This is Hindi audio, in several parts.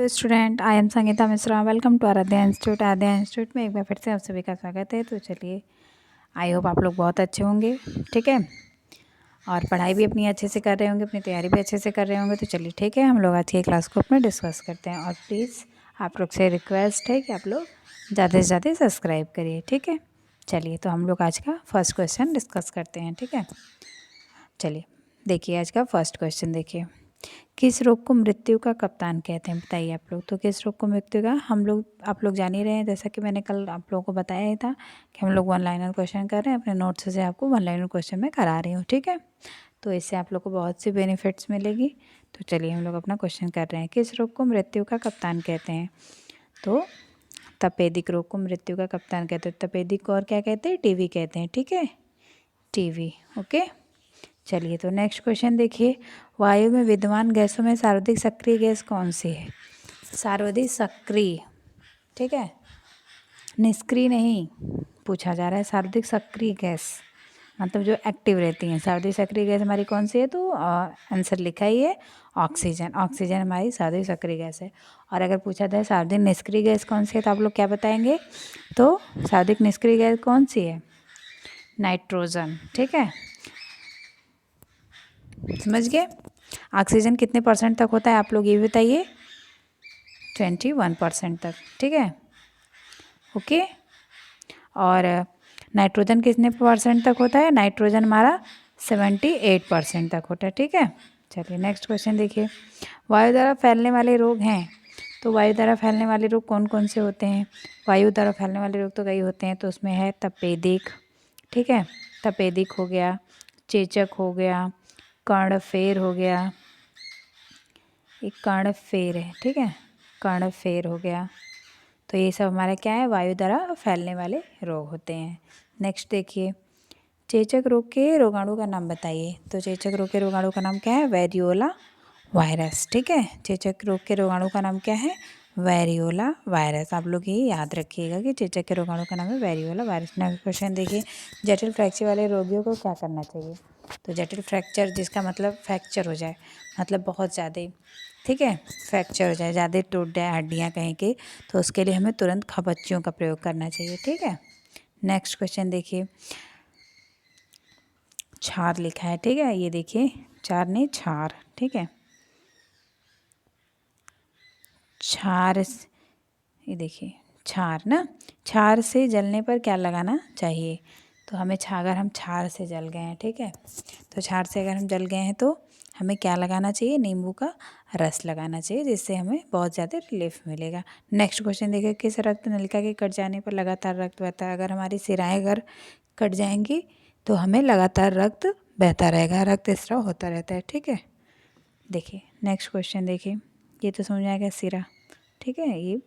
Student, I am Sangeeta Mishra. Welcome to Aradhya institute. Aradhya institute में एक बार फिर से आप सभी का स्वागत है। तो चलिए, आई होप आप लोग बहुत अच्छे होंगे, ठीक है, और पढ़ाई भी अपनी अच्छे से कर रहे होंगे, अपनी तैयारी भी अच्छे से कर रहे होंगे। तो चलिए ठीक है, हम लोग आज की क्लास को अपने डिस्कस करते हैं। और प्लीज़ आप लोग से रिक्वेस्ट है कि आप लोग ज़्यादा से ज़्यादा सब्सक्राइब करिए, ठीक है। चलिए, तो हम लोग आज का फर्स्ट क्वेश्चन डिस्कस करते हैं, ठीक है। चलिए देखिए, आज का फर्स्ट क्वेश्चन देखिए, किस रोग को मृत्यु का कप्तान कहते हैं? बताइए आप लोग। तो किस रोग को मृत्यु का, आप लोग जान ही रहे हैं, जैसा कि मैंने कल आप लोगों को बताया ही था कि हम लोग वन लाइनर क्वेश्चन कर रहे हैं। अपने नोट्स से आपको वन लाइनर क्वेश्चन में करा रही हूँ, ठीक है। तो इससे आप लोग को बहुत सी बेनिफिट्स मिलेगी। तो चलिए, हम लोग अपना क्वेश्चन कर रहे हैं, किस रोग को मृत्यु का कप्तान कहते हैं? तो तपेदिक रोग को मृत्यु का कप्तान कहते हैं। तपेदिक को और क्या कहते हैं? टीवी कहते हैं, ठीक है, टीवी। ओके, चलिए तो नेक्स्ट क्वेश्चन देखिए, वायु में विद्यमान गैसों में सर्वाधिक सक्रिय गैस कौन सी है? सर्वाधिक सक्रिय, ठीक है, निष्क्रिय नहीं पूछा जा रहा है। सर्वाधिक सक्रिय गैस मतलब जो एक्टिव रहती हैं। सर्वाधिक सक्रिय गैस हमारी कौन सी है? तो आंसर लिखा ही है, ऑक्सीजन। ऑक्सीजन हमारी सर्वाधिक सक्रिय गैस है। और अगर पूछा जाए सर्वाधिक निष्क्रिय गैस कौन सी है, तो आप लोग क्या बताएंगे? तो सर्वाधिक निष्क्रिय गैस कौन सी है? नाइट्रोजन, ठीक है, समझ गए। ऑक्सीजन कितने परसेंट तक होता है आप लोग ये बताइए? 21% तक, ठीक है, ओके। और नाइट्रोजन कितने परसेंट तक होता है? नाइट्रोजन हमारा 78% तक होता है, ठीक है। चलिए नेक्स्ट क्वेश्चन देखिए, वायु द्वारा फैलने वाले रोग हैं। तो वायु द्वारा फैलने वाले रोग कौन कौन से होते हैं? वायु द्वारा फैलने वाले रोग तो कई होते हैं। तो उसमें है तपेदिक, ठीक है, तपेदिक हो गया, चेचक हो गया, कर्णफेर हो गया, एक कर्णफेर है, ठीक है, कर्णफेर हो गया। तो ये सब हमारा क्या है? वायु द्वारा फैलने वाले रोग होते हैं। नेक्स्ट देखिए, चेचक रोग के रोगाणु का नाम बताइए। तो चेचक रोग के रोगाणु का नाम क्या है? वेरियोला वायरस, ठीक है। चेचक रोग के रोगाणु का नाम क्या है? Variola virus. आप लोग ये याद रखिएगा कि चेचक के रोगाणु का नाम है वेरियोला वायरस। नेक्स्ट क्वेश्चन देखिए, जटिल फ्रैक्चर वाले रोगियों को क्या करना चाहिए? तो जटिल फ्रैक्चर जिसका मतलब फ्रैक्चर हो जाए, मतलब बहुत ज़्यादा, ठीक है, फ्रैक्चर हो जाए, ज़्यादा टूट जाए हड्डियाँ कहीं की, तो उसके लिए हमें तुरंत खबच्चियों का प्रयोग करना चाहिए, ठीक है। नेक्स्ट क्वेश्चन देखिए, छार लिखा है, ठीक है, ये देखिए, चार नहीं छार, ठीक है, छार, ये देखिए छार ना, छार से जलने पर क्या लगाना चाहिए? तो हमें अगर हम छार से जल गए हैं, ठीक है, तो छार से अगर हम जल गए हैं तो हमें क्या लगाना चाहिए? नींबू का रस लगाना चाहिए, जिससे हमें बहुत ज़्यादा रिलीफ मिलेगा। नेक्स्ट क्वेश्चन देखिए, किस रक्त नलिका के कट जाने पर लगातार रक्त बहता है? अगर हमारी सिराएं अगर कट जाएंगी तो हमें लगातार रक्त बहता रहेगा, रक्त स्राव होता रहता है, ठीक है। देखिए नेक्स्ट क्वेश्चन देखिए, ये तो समझ आएगा सिरा, ठीक है, ये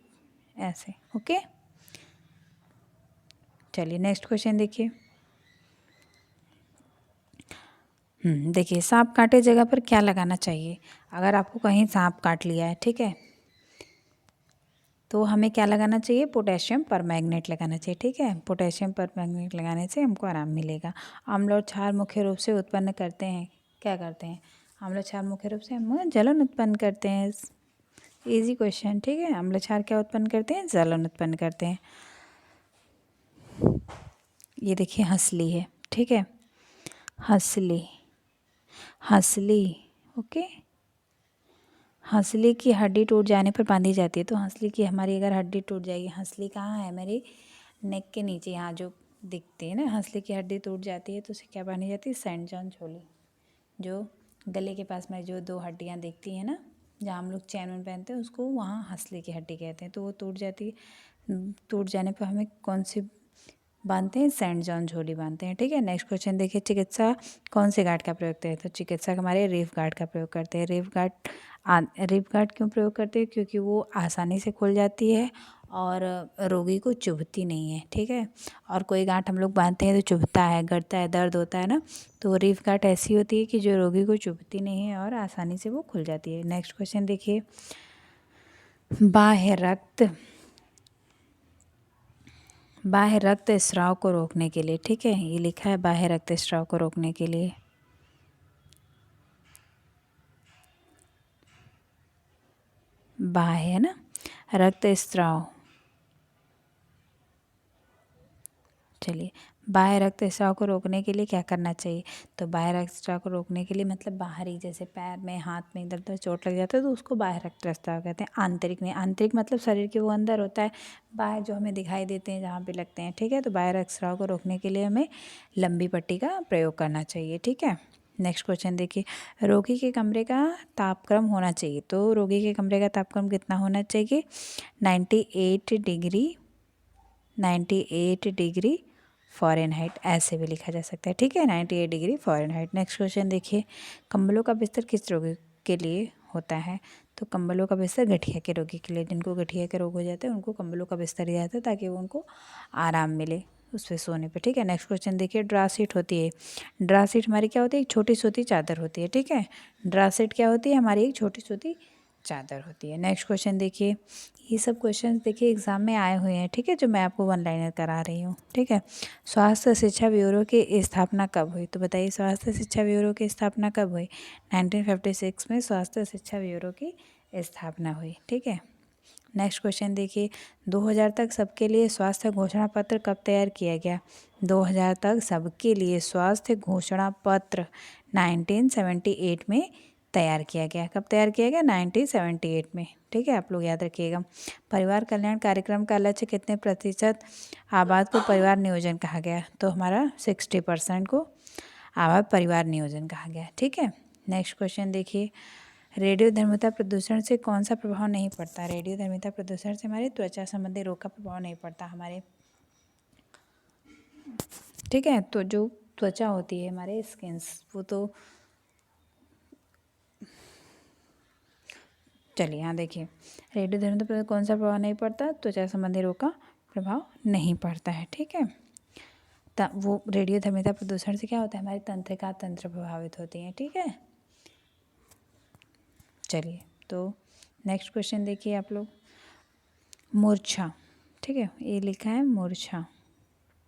ऐसे, ओके। चलिए नेक्स्ट क्वेश्चन देखिए, देखिए, सांप काटे जगह पर क्या लगाना चाहिए? अगर आपको कहीं सांप काट लिया है, ठीक है, तो हमें क्या लगाना चाहिए? पोटेशियम परमैंगनेट लगाना चाहिए, ठीक है। पोटेशियम परमैंगनेट लगाने से हमको आराम मिलेगा। अम्ल और क्षार मुख्य रूप से उत्पन्न करते हैं, क्या करते हैं? अम्ल और क्षार मुख्य रूप से हम जलन उत्पन्न करते हैं। इजी क्वेश्चन, ठीक है। अम्ल क्षार क्या उत्पन्न करते हैं? जलन उत्पन्न करते हैं। ये देखिए हंसली है, ठीक है, हंसली, हंसली, ओके। हंसली की हड्डी टूट जाने पर बांधी जाती है। तो हंसली की हमारी अगर हड्डी टूट जाएगी, हंसली कहाँ है? मेरी नेक के नीचे, यहाँ जो दिखती है ना, हंसली की हड्डी टूट जाती है तो उसे क्या बांधी जाती है? सेंट जॉन झोली, जो गले के पास में जो दो हड्डियाँ दिखती हैं ना, जहाँ हम लोग चैन वैन पहनते हैं, उसको वहाँ हंसली की हड्डी कहते हैं। तो वो टूट जाती है, टूट जाने पर हमें कौन सी बांधते हैं? सेंट जॉन झोली बांधते हैं, ठीक है। नेक्स्ट क्वेश्चन देखिए, चिकित्सा कौन से गार्ड का प्रयोग करते हैं? तो चिकित्सक हमारे रीफ गार्ड का प्रयोग करते हैं। रीफ गार्ड क्यों प्रयोग करते हैं? क्योंकि वो आसानी से खुल जाती है और रोगी को चुभती नहीं है, ठीक है। और कोई गांठ हम लोग बांधते हैं तो चुभता है, गड़ता है, दर्द होता है ना, तो रीफ गार्ड ऐसी होती है कि जो रोगी को चुभती नहीं है और आसानी से वो खुल जाती है। नेक्स्ट क्वेश्चन देखिए, बाह्य रक्त स्राव को रोकने के लिए, ठीक है, ये लिखा है बाह्य रक्त स्राव को रोकने के लिए। बाह्य है ना, रक्त स्राव। चलिए, बाह्य रक्तस्राव को रोकने के लिए क्या करना चाहिए? तो बाह्य रक्तस्राव को रोकने के लिए मतलब बाहरी, जैसे पैर में हाथ में इधर उधर चोट लग जाता है तो उसको बाह्य रक्तस्राव कहते हैं। आंतरिक नहीं, आंतरिक मतलब शरीर के वो अंदर होता है, बाह्य जो हमें दिखाई देते हैं जहाँ पे लगते हैं, ठीक है। तो बाह्य रक्तस्राव को रोकने के लिए हमें लंबी पट्टी का प्रयोग करना चाहिए, ठीक है। नेक्स्ट क्वेश्चन देखिए, रोगी के कमरे का तापक्रम होना चाहिए। तो रोगी के कमरे का तापक्रम कितना होना चाहिए? 98 डिग्री फ़ारेनहाइट, ऐसे भी लिखा जा सकता है, ठीक है, 98 डिग्री फ़ारेनहाइट। नेक्स्ट क्वेश्चन देखिए, कंबलों का बिस्तर किस रोगी के लिए होता है? तो कंबलों का बिस्तर गठिया के रोगी के लिए, जिनको गठिया के रोग हो जाते हैं उनको कंबलों का बिस्तर दिया जाता है ताकि वो उनको आराम मिले उस पर सोने पे, ठीक है। नेक्स्ट क्वेश्चन देखिए, ड्रा सीट होती है। ड्रा सीट हमारी क्या होती है? एक छोटी सूती चादर होती है, ठीक है। ड्रा सीट क्या होती है? हमारी एक छोटी सूती चादर होती है। नेक्स्ट क्वेश्चन देखिए, ये सब क्वेश्चन देखिए एग्जाम में आए हुए हैं, ठीक है, जो मैं आपको वन लाइनर करा रही हूँ, ठीक है। स्वास्थ्य शिक्षा ब्यूरो की स्थापना कब हुई? तो बताइए, स्वास्थ्य शिक्षा ब्यूरो की स्थापना कब हुई? 1956 में स्वास्थ्य शिक्षा ब्यूरो की स्थापना हुई, ठीक है। नेक्स्ट क्वेश्चन देखिए, 2000 तक सबके लिए स्वास्थ्य घोषणा पत्र कब तैयार किया गया? 2000 तक सबके लिए स्वास्थ्य घोषणा पत्र 1978 में तैयार किया गया। कब तैयार किया गया? 1978 में, ठीक है, आप लोग याद रखिएगा। परिवार कल्याण कार्यक्रम का लक्ष्य कितने प्रतिशत आबाद को परिवार नियोजन कहा गया? तो हमारा 60% को आबाद परिवार नियोजन कहा गया, ठीक है। नेक्स्ट क्वेश्चन देखिए, रेडियोधर्मिता प्रदूषण से कौन सा प्रभाव नहीं पड़ता? रेडियोधर्मिता प्रदूषण से हमारे त्वचा संबंधी रोग का प्रभाव नहीं पड़ता हमारे, ठीक है। तो जो त्वचा होती है हमारे स्किन्स, वो तो चलिए यहाँ देखिए, रेडियोधर्मिता पर कौन सा प्रभाव नहीं पड़ता? त्वचा संबंधी रोग का प्रभाव नहीं पड़ता है, ठीक है। वो रेडियोधर्मिता प्रदूषण से क्या होता है? हमारी तंत्रिका तंत्र प्रभावित होती हैं, ठीक है। चलिए, तो नेक्स्ट क्वेश्चन देखिए आप लोग, मूर्छा, ठीक है, ये लिखा है मूर्छा,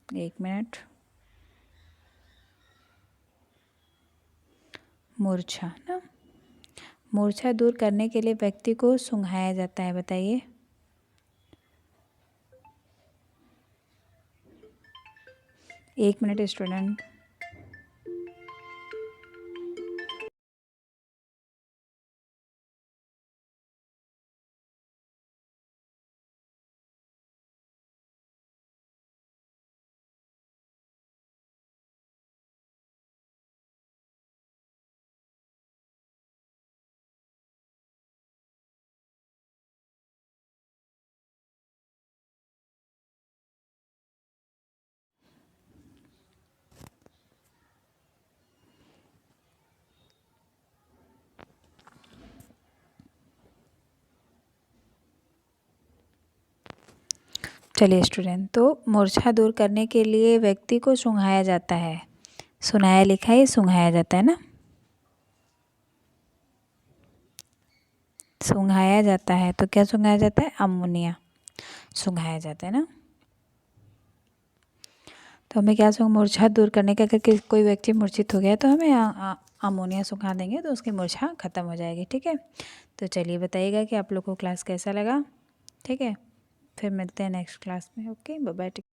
एक मिनट, मूर्छा ना, मूर्छा दूर करने के लिए व्यक्ति को सुंघाया जाता है, बताइए। एक मिनट स्टूडेंट। चलिए स्टूडेंट, तो मूर्छा दूर करने के लिए व्यक्ति को सुंघाया जाता है, सुनाया लिखा है, सुंघाया जाता है ना, सुंघाया जाता है। तो क्या सुंघाया जाता है? अमोनिया सुंघाया जाता है ना। तो हमें क्या मूर्छा दूर करने का, अगर कोई व्यक्ति मूर्छित हो गया तो हमें अमोनिया सुखा देंगे तो उसकी मूर्छा ख़त्म हो जाएगी, ठीक है। तो चलिए बताइएगा कि आप लोग को क्लास कैसा लगा, ठीक है। फिर मिलते हैं नेक्स्ट क्लास में, ओके, बाय बाय।